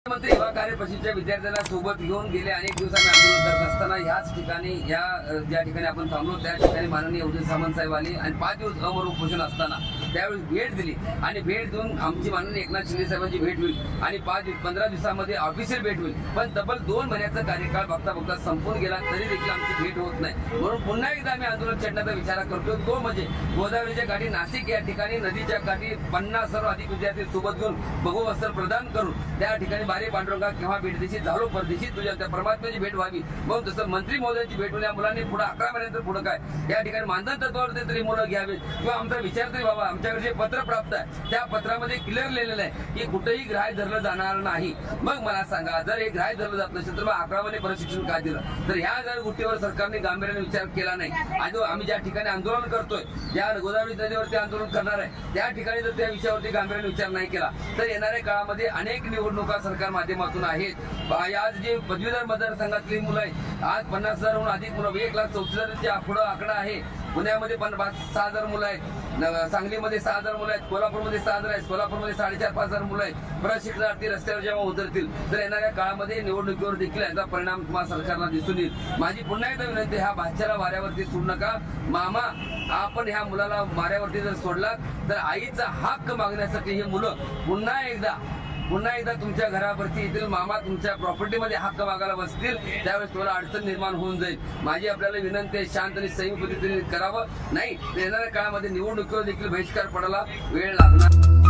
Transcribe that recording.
मुख्यमंत्री युवा कार्य प्रशिक्षण विद्यार्थ्यांना सोबत घेऊन गेले अनेक दिवसांनी आंदोलन करत असताना याच ठिकाणी ज्या ठिकाणी आपण थांबलो त्या ठिकाणी माननीय उदय सामंत साहेब आले आणि 5 दिवस अमर उपोषण असताना त्यावेळी भेट दिली आणि भेट देऊन आमची माननीय एकनाथ शिंदे साहेबांची भेट होईल आणि 15 दिवसांमध्ये ऑफिशियल भेट होईल, पण तब्बल 2 महिन्याचा कार्यकाळ बघता संपून गेला तरी देखील आमची भेट होत नाही। म्हणून पुन्हा एकदा आम्ही आंदोलन छेडण्याचा विचार करतो, तो म्हणजे गोदावरीच्या काठी नाशिक या ठिकाणी नदीच्या काठी 50 अधिक विद्यार्थी सोबत घेऊन भगवस्त्र प्रदान करून त्या ठिकाणी बारे पांडुरंगा केव्हा भेट देशी झालो परदेशी तुझ्या त्या परमात्म्याची भेट व्हावी, मग तसं मंत्री महोदयांची भेट होईल। या मुलांनी पुढे 11 महिन्यानंतर पुढे काय या ठिकाणी मानधन तत्वावर तरी मुलं घ्यावेत किंवा आमचा विचार तरी व्हावा। आमच्याकडे जे पत्र प्राप्त आहे त्या पत्रामध्ये क्लिअर लिहिलेलं आहे की कुठेही ग्राह्य धरलं जाणार नाही। मग मला सांगा, जर हे ग्राह्य धरलं जात नसेल तर मग 11 महिने प्रशिक्षण काय दिलं? तर ह्या जर गोष्टीवर सरकारने गांभीर्याने विचार केला नाही, आज आम्ही ज्या ठिकाणी आंदोलन करतोय, ज्या गोदावरी नदीवरती आंदोलन करणार आहे त्या ठिकाणी जर त्या विषयावरती गांभीर्याने विचार नाही केला तर येणाऱ्या काळामध्ये अनेक निवडणुका सरकार माध्यमातून आहेत। आज जे पदवीधर मतदारसंघातली मुलं आहेत, आज 50,000हून अधिक मुलं, 1,34,000च्या पुढे आकडा आहे। पुण्यामध्ये 6,000 मुलं आहेत, सांगलीमध्ये 6,000 मुलं आहेत, कोल्हापूरमध्ये 6,000 आहेत, सोलापूरमध्ये 4,500 मुलं आहेत। प्रशिक्षणार्थी रस्त्यावर जेव्हा उतरतील तर येणाऱ्या काळामध्ये निवडणुकीवर देखील याचा परिणाम तुम्हाला सरकारला दिसून येईल। माझी पुन्हा एकदा विनंती, ह्या भाच्याला वाऱ्यावरती सोडू नका। मामा, आपण ह्या मुलाला वाऱ्यावरती जर सोडला तर आईचा हक्क मागण्यासाठी हे मुलं पुन्हा एकदा तुमच्या घरावरती येतील। मामा तुमच्या प्रॉपर्टीमध्ये हक्क मागायला बसतील, त्यावेळेस तुम्हाला अडचण निर्माण होऊन जाईल। माझी आपल्याला विनंती आहे, शांत आणि संयमी पद्धतीने करावं, नाही येणाऱ्या काळामध्ये निवडणुकीवर देखील बहिष्कार पडायला वेळ लागणार।